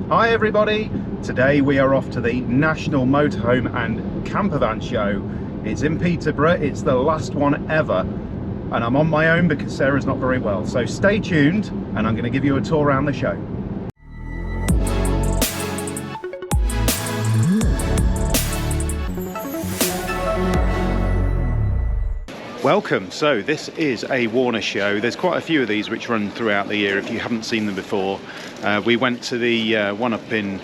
Hi everybody, today we are off to the National Motorhome and Campervan Show. It's in Peterborough, it's the last one ever, and I'm on my own because Sarah's not very well. So stay tuned and I'm going to give you a tour around the show. Welcome. So this is a Warner show. There's quite a few of these which run throughout the year if you haven't seen them before. We went to the one up in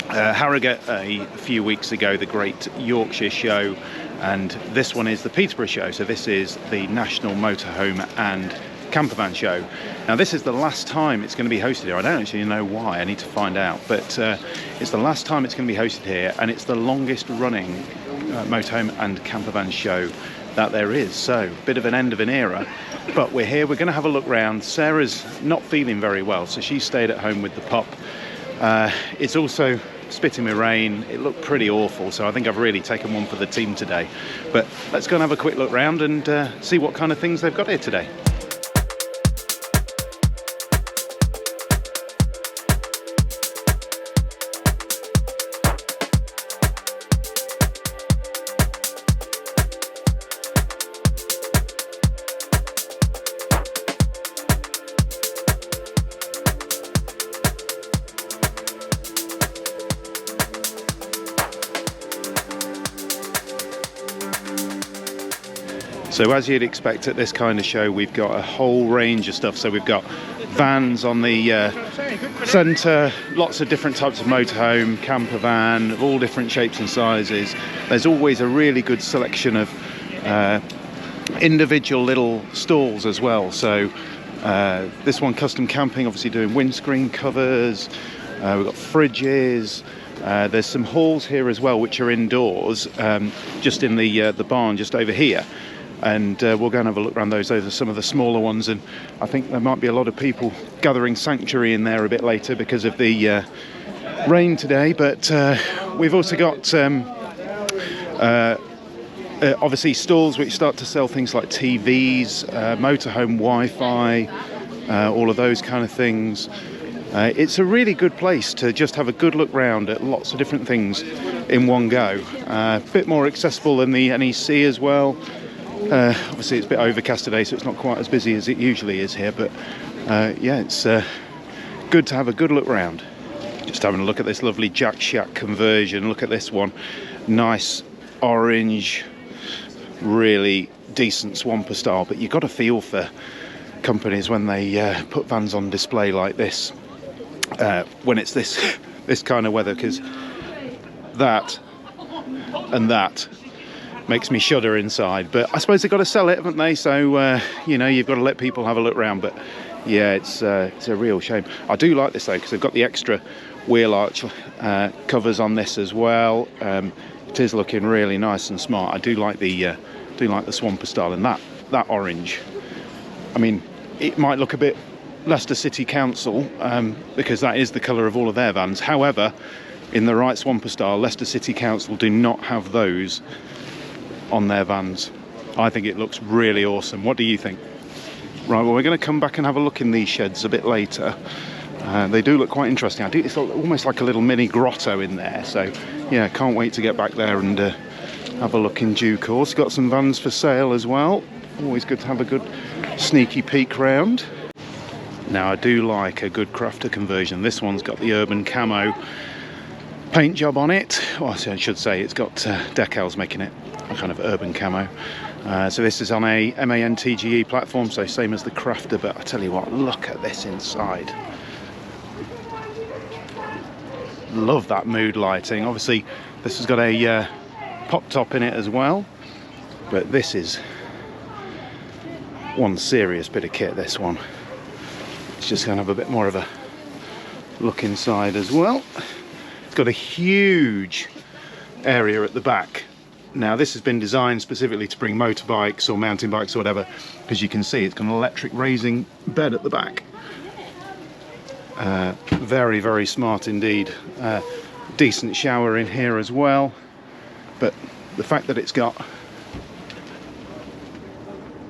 Harrogate a few weeks ago, the Great Yorkshire Show, and this one is the Peterborough show. So this is the National Motorhome and Campervan Show. Now this is the last time it's going to be hosted here. I don't actually know why, I need to find out, but it's the last time it's going to be hosted here, and it's the longest running motorhome and campervan show that there is. So bit of an end of an era, but we're here, we're going to have a look round. Sarah's not feeling very well, so she stayed at home with the pup. It's also spitting with rain. It looked pretty awful, so I think I've really taken one for the team today. But let's go and have a quick look round and see what kind of things they've got here today. So as you'd expect at this kind of show, we've got a whole range of stuff. So we've got vans on the centre, lots of different types of motorhome, camper van, of all different shapes and sizes. There's always a really good selection of individual little stalls as well. So this one, custom camping, obviously doing windscreen covers. We've got fridges. There's some halls here as well, which are indoors, just in the barn just over here. And we'll go and have a look around those. Those are some of the smaller ones, and I think there might be a lot of people gathering sanctuary in there a bit later because of the rain today. But we've also got obviously stalls which start to sell things like TVs, motorhome Wi-Fi, all of those kind of things. It's a really good place to just have a good look round at lots of different things in one go. A bit more accessible than the NEC as well. Obviously it's a bit overcast today, so it's not quite as busy as it usually is here, but yeah, it's good to have a good look round. Just having a look at this lovely Jack Shack conversion. Look at this one, nice orange, really decent swamper style. But you've got a feel for companies when they put vans on display like this, when it's this kind of weather, because that and that makes me shudder inside. But I suppose they've got to sell it, haven't they? So you know, you've got to let people have a look round. But yeah, it's a real shame. I do like this though, because they've got the extra wheel arch covers on this as well. It is looking really nice and smart. I do like the swamper style, and that orange. I mean, it might look a bit Leicester City Council because that is the colour of all of their vans. However, in the right swamper style, Leicester City Council do not have those on their vans. I think it looks really awesome. What do you think? Right, well, we're going to come back and have a look in these sheds a bit later. They do look quite interesting. It's almost like a little mini grotto in there. So yeah, can't wait to get back there and have a look in due course. Got some vans for sale as well. Always good to have a good sneaky peek round. Now I do like a good crafter conversion. This one's got the urban camo paint job on it. Well, I should say it's got decals making it a kind of urban camo. So this is on a MAN TGE platform, so same as the crafter. But I tell you what, look at this inside. Love that mood lighting. Obviously this has got a pop top in it as well, but this is one serious bit of kit, this one. It's just going to have a bit more of a look inside as well. It's got a huge area at the back. Now this has been designed specifically to bring motorbikes or mountain bikes or whatever, because you can see it's got an electric raising bed at the back. Very, very smart indeed. Decent shower in here as well, but the fact that it's got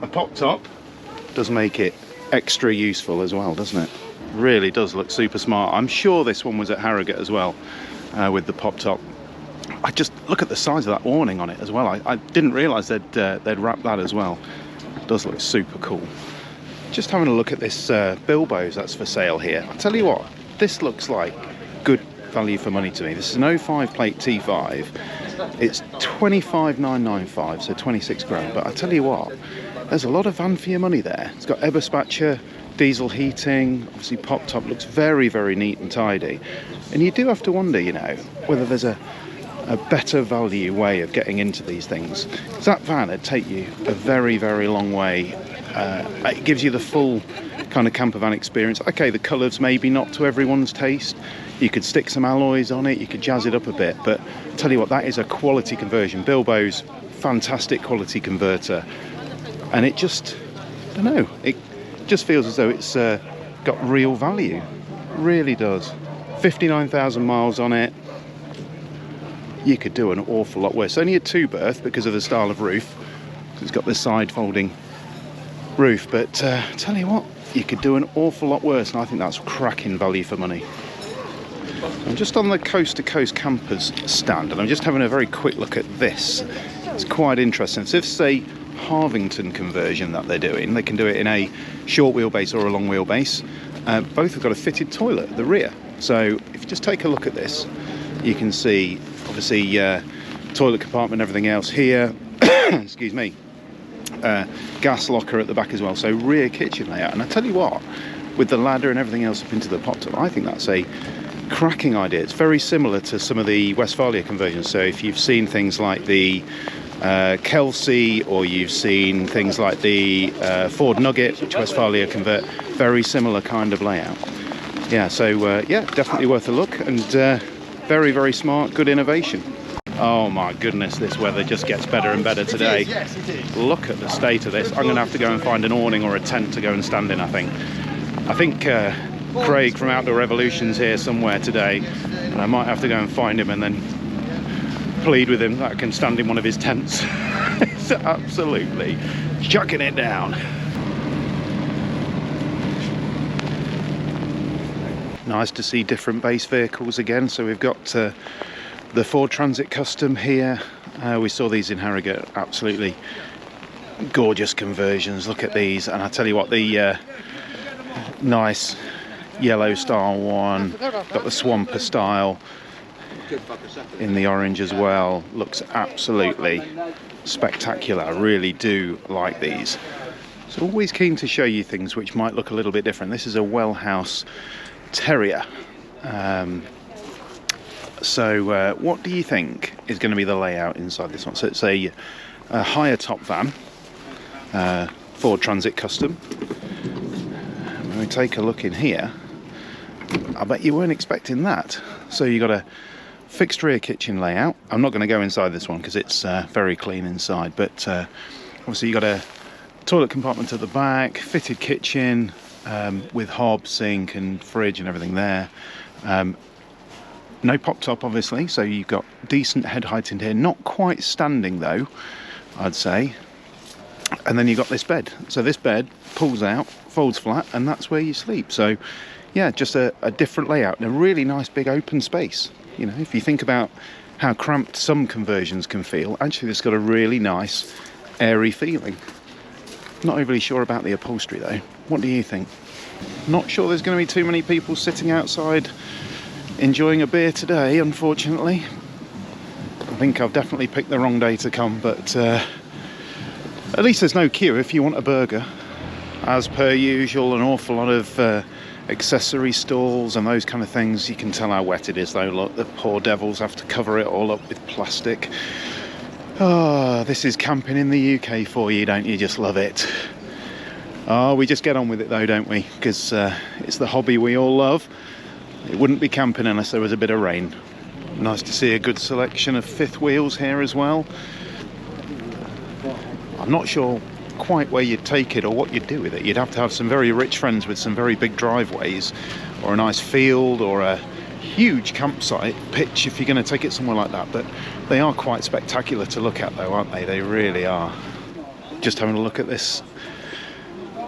a pop top does make it extra useful as well, doesn't it? Really does look super smart. I'm sure this one was at Harrogate as well, with the pop top. I just look at the size of that awning on it as well. I didn't realise they'd wrapped that as well. It does look super cool. Just having a look at this Bilbos that's for sale here. I'll tell you what, this looks like good value for money to me. This is an 05 plate T5. It's 25,995, so 26 grand. But I tell you what, there's a lot of van for your money there. It's got Eberspacher, diesel heating, obviously pop top, looks very, very neat and tidy. And you do have to wonder, you know, whether there's a better value way of getting into these things. Because that van would take you a very, very long way. It gives you the full kind of campervan experience. Okay, the colours maybe not to everyone's taste. You could stick some alloys on it, you could jazz it up a bit, but I tell you what, that is a quality conversion. Bilbos, fantastic quality converter, and it just, I don't know, it just feels as though it's got real value. Really does. 59,000 miles on it. You could do an awful lot worse. Only a 2-berth because of the style of roof. It's got the side folding roof, but tell you what, you could do an awful lot worse, and I think that's cracking value for money. I'm just on the Coast to Coast Campers stand, and I'm just having a very quick look at this. It's quite interesting. So if it's a Harvington conversion that they're doing, they can do it in a short wheelbase or a long wheelbase. Both have got a fitted toilet at the rear. So if you just take a look at this, you can see obviously toilet compartment and everything else here. Excuse me. Gas locker at the back as well, so rear kitchen layout. And I tell you what, with the ladder and everything else up into the pop top, I think that's a cracking idea. It's very similar to some of the Westfalia conversions. So if you've seen things like the Kelsey, or you've seen things like the Ford Nugget, which Westfalia convert, very similar kind of layout. Yeah, so yeah, definitely worth a look, and very, very smart, good innovation. Oh my goodness, this weather just gets better and better today. Yes, it is. Look at the state of this. I'm going to have to go and find an awning or a tent to go and stand in, I think. I think Craig from Outdoor Revolution's here somewhere today, and I might have to go and find him and then plead with him that I can stand in one of his tents. It's absolutely chucking it down. Nice to see different base vehicles again. So we've got the Ford Transit Custom here. We saw these in Harrogate. Absolutely gorgeous conversions. Look at these, and I tell you what, the nice yellow style one, got the Swamper style in the orange as well. Looks absolutely spectacular. I really do like these. So always keen to show you things which might look a little bit different. This is a Wellhouse Terrier. So what do you think is going to be the layout inside this one? So it's a higher top van, Ford Transit Custom. When we take a look in here, I bet you weren't expecting that. So you got a fixed rear kitchen layout. I'm not going to go inside this one because it's very clean inside, but obviously you got a toilet compartment at the back, fitted kitchen with hob, sink and fridge and everything there. No pop top obviously, so you've got decent head height in here, not quite standing though, I'd say. And then you've got this bed. So this bed pulls out, folds flat, and that's where you sleep. So yeah, just a different layout and a really nice big open space. You know, if you think about how cramped some conversions can feel, actually this got a really nice airy feeling. Not overly sure about the upholstery though. What do you think? Not sure there's going to be too many people sitting outside enjoying a beer today, unfortunately. I think I've definitely picked the wrong day to come, but at least there's no queue if you want a burger. As per usual, an awful lot of accessory stalls and those kind of things. You can tell how wet it is though. Look, the poor devils have to cover it all up with plastic. Oh, this is camping in the UK for you, don't you just love it? Oh, we just get on with it though, don't we? Because it's the hobby we all love. It wouldn't be camping unless there was a bit of rain. Nice to see a good selection of fifth wheels here as well. I'm not sure quite where you'd take it or what you'd do with it. You'd have to have some very rich friends with some very big driveways, or a nice field, or a huge campsite pitch if you're going to take it somewhere like that. But they are quite spectacular to look at though, aren't they? They really are. Just having a look at this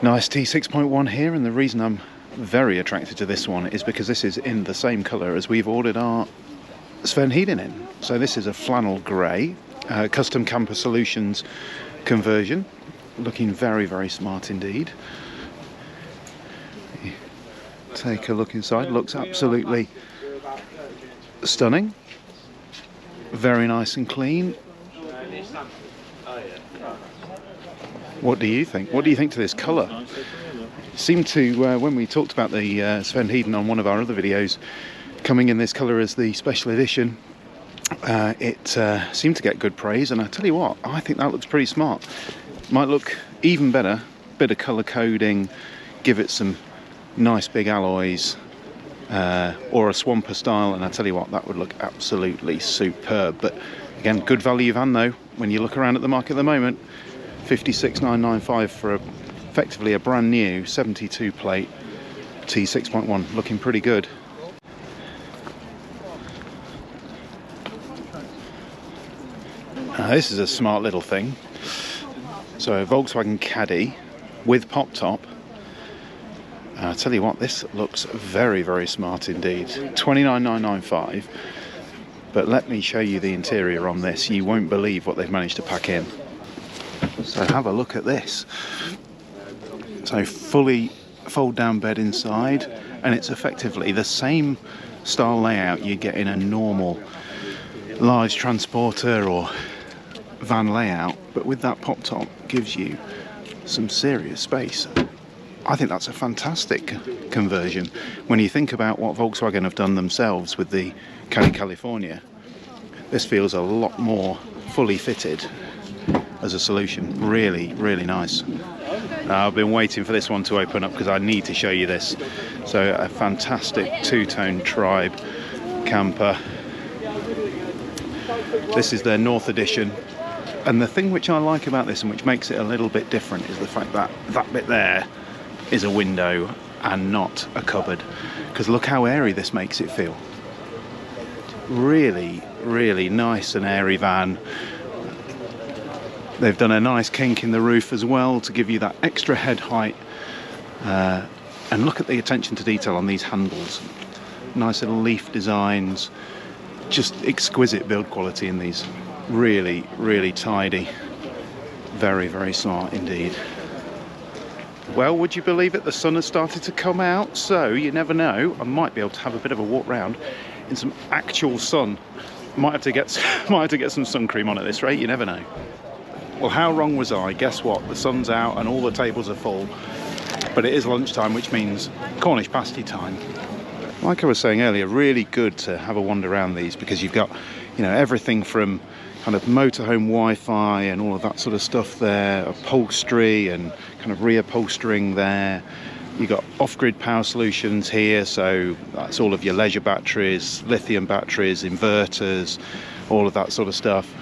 nice T6.1 here, and the reason I'm very attracted to this one is because this is in the same colour as we've ordered our Sven Hedin in. So this is a flannel grey, custom camper solutions conversion, looking very, very smart indeed. Take a look inside, looks absolutely stunning, very nice and clean. What do you think? What do you think to this colour? Seemed to, when we talked about the Sven Hedin on one of our other videos, coming in this colour as the special edition, it seemed to get good praise, and I tell you what, I think that looks pretty smart. Might look even better, bit of colour coding, give it some nice big alloys, or a swamper style, and I tell you what, that would look absolutely superb. But again, good value van though, when you look around at the market at the moment. 56,995 for effectively a brand new 72 plate T6.1, looking pretty good. This is a smart little thing. So a Volkswagen Caddy with pop top. I tell you what, this looks very, very smart indeed. 29,995. But let me show you the interior on this. You won't believe what they've managed to pack in. So have a look at this. So fully fold down bed inside, and it's effectively the same style layout you get in a normal large transporter or van layout, but with that pop top gives you some serious space. I think that's a fantastic conversion when you think about what Volkswagen have done themselves with the Caddy California. This feels a lot more fully fitted as a solution. Really, really nice. I've been waiting for this one to open up because I need to show you this. So a fantastic two-tone Tribe camper. This is their North Edition. And the thing which I like about this and which makes it a little bit different is the fact that that bit there is a window and not a cupboard. Because look how airy this makes it feel. Really, really nice and airy van. They've done a nice kink in the roof as well to give you that extra head height. And look at the attention to detail on these handles. Nice little leaf designs. Just exquisite build quality in these. Really, really tidy. Very, very smart indeed. Well, would you believe it? The sun has started to come out, so you never know. I might be able to have a bit of a walk round in some actual sun. Might have to get some sun cream on at this rate. You never know. Well, how wrong was I? Guess what? The sun's out and all the tables are full. But it is lunchtime, which means Cornish pasty time. Like I was saying earlier, really good to have a wander around these because you've got, you know, everything from kind of motorhome Wi-Fi and all of that sort of stuff there, upholstery and kind of reupholstering there. You've got off-grid power solutions here, so that's all of your leisure batteries, lithium batteries, inverters, all of that sort of stuff.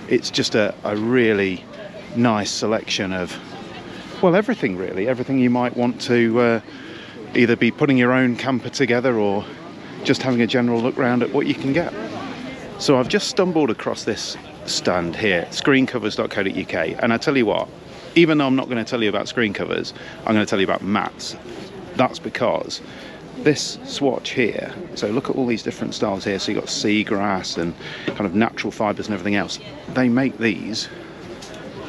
It's just a really nice selection of, well, everything really, everything you might want to either be putting your own camper together or just having a general look round at what you can get. So I've just stumbled across this stand here, screencovers.co.uk, and I tell you what, even though I'm not going to tell you about screen covers, I'm going to tell you about mats. That's because this swatch here, so look at all these different styles here, so you've got seagrass and kind of natural fibres and everything else. They make these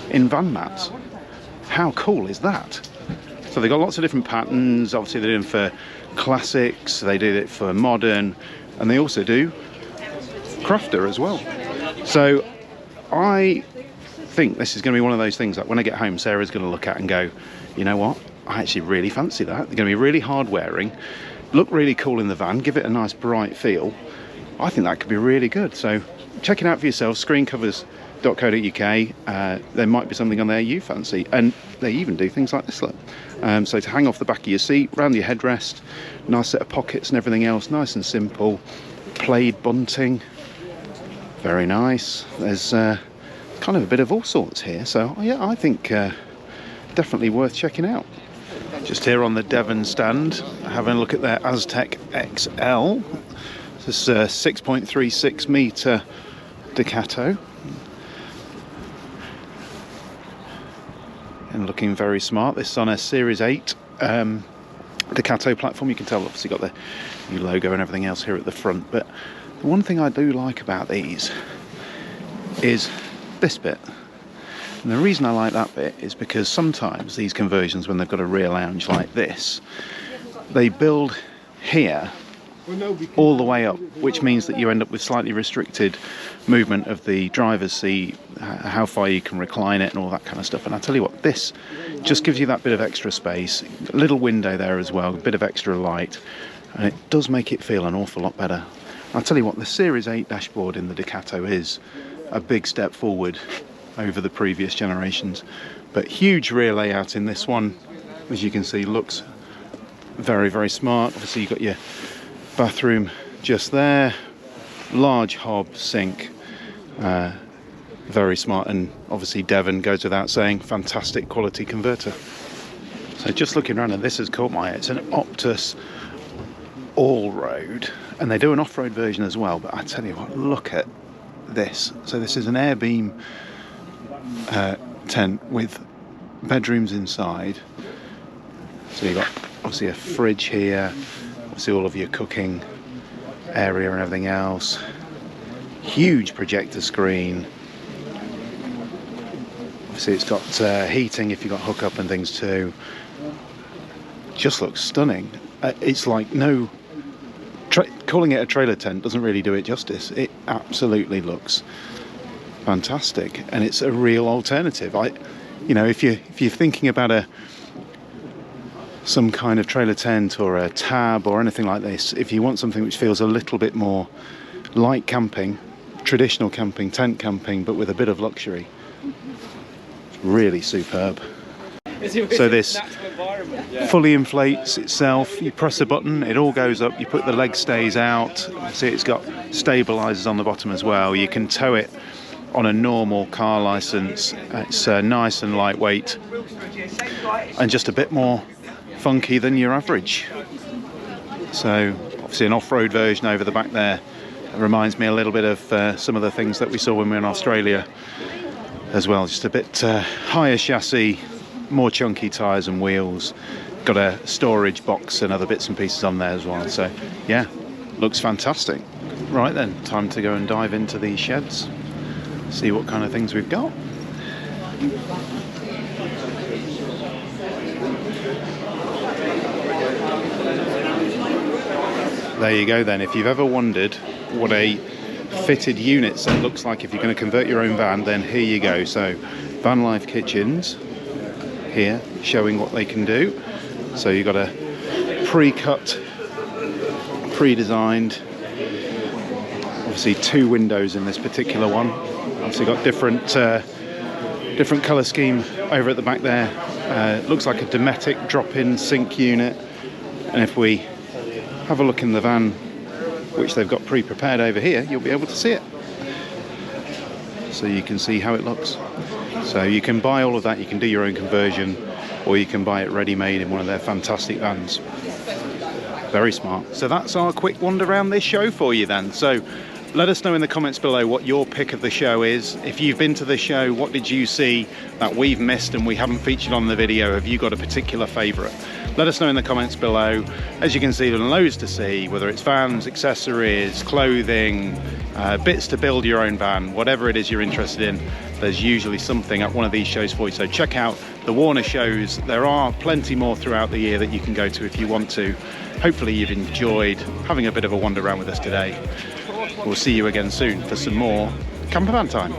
in van mats. How cool is that? So they've got lots of different patterns. Obviously they're doing for classics, they do it for modern, and they also do crafter as well. So I think this is going to be one of those things that when I get home, Sarah's going to look at and go, you know what, I actually really fancy that. They're going to be really hard wearing, look really cool in the van, give it a nice bright feel. I think that could be really good. So check it out for yourself, screencovers.co.uk. There might be something on there you fancy, and they even do things like this, look. So to hang off the back of your seat, round your headrest, nice set of pockets and everything else, nice and simple. Plaid bunting, very nice. There's kind of a bit of all sorts here, so yeah, I think definitely worth checking out. Just here on the Devon stand, having a look at their Aztec XL. This is a 6.36 metre Ducato, and looking very smart. This is on a Series 8 Ducato platform. You can tell obviously got the new logo and everything else here at the front, but the one thing I do like about these is this bit. And the reason I like that bit is because sometimes these conversions, when they've got a rear lounge like this, they build here all the way up, which means that you end up with slightly restricted movement of the driver's seat, how far you can recline it and all that kind of stuff. And I tell you what, this just gives you that bit of extra space, a little window there as well, a bit of extra light, and it does make it feel an awful lot better. I'll tell you what, the Series 8 dashboard in the Ducato is a big step forward over the previous generations, but huge rear layout in this one, as you can see, looks very, very smart. Obviously you've got your bathroom just there, large hob sink, very smart, and obviously Devon goes without saying, fantastic quality converter. So just looking around, and this has caught my eye, it's an Optus All Road, and they do an off-road version as well, but I tell you what, look at this. So this is an air beam tent with bedrooms inside, so you've got obviously a fridge here, see all of your cooking area and everything else, huge projector screen, obviously it's got heating if you've got hookup and things too. Just looks stunning. It's like no calling it a trailer tent doesn't really do it justice. It absolutely looks fantastic, and it's a real alternative. You know, if you're thinking about some kind of trailer tent or a tab or anything like this, if you want something which feels a little bit more like camping, traditional camping, tent camping, but with a bit of luxury, it's really superb. So this fully inflates itself, you press a button, it all goes up, you put the leg stays out, see it's got stabilizers on the bottom as well, you can tow it on a normal car license, it's nice and lightweight and just a bit more funky than your average. So obviously an off-road version over the back there. It reminds me a little bit of some of the things that we saw when we were in Australia as well. Just a bit higher chassis, more chunky tyres and wheels. Got a storage box and other bits and pieces on there as well. So yeah, looks fantastic. Right then, time to go and dive into these sheds, see what kind of things we've got. There you go then. If you've ever wondered what a fitted unit set looks like if you're going to convert your own van, then here you go. So Vanlife Kitchens here showing what they can do. So you've got a pre-cut, pre-designed, obviously 2 windows in this particular one. Obviously got different colour scheme over at the back there. Looks like a Dometic drop-in sink unit, and if we have a look in the van, which they've got pre-prepared over here, you'll be able to see it. So you can see how it looks. So you can buy all of that, you can do your own conversion, or you can buy it ready-made in one of their fantastic vans. Very smart. So that's our quick wander around this show for you then. So let us know in the comments below what your pick of the show is. If you've been to the show, what did you see that we've missed and we haven't featured on the video? Have you got a particular favourite? Let us know in the comments below. As you can see, there's loads to see, whether it's vans, accessories, clothing, bits to build your own van, whatever it is you're interested in, there's usually something at one of these shows for you. So check out the Warner shows. There are plenty more throughout the year that you can go to if you want to. Hopefully you've enjoyed having a bit of a wander around with us today. We'll see you again soon for some more Campervan Time.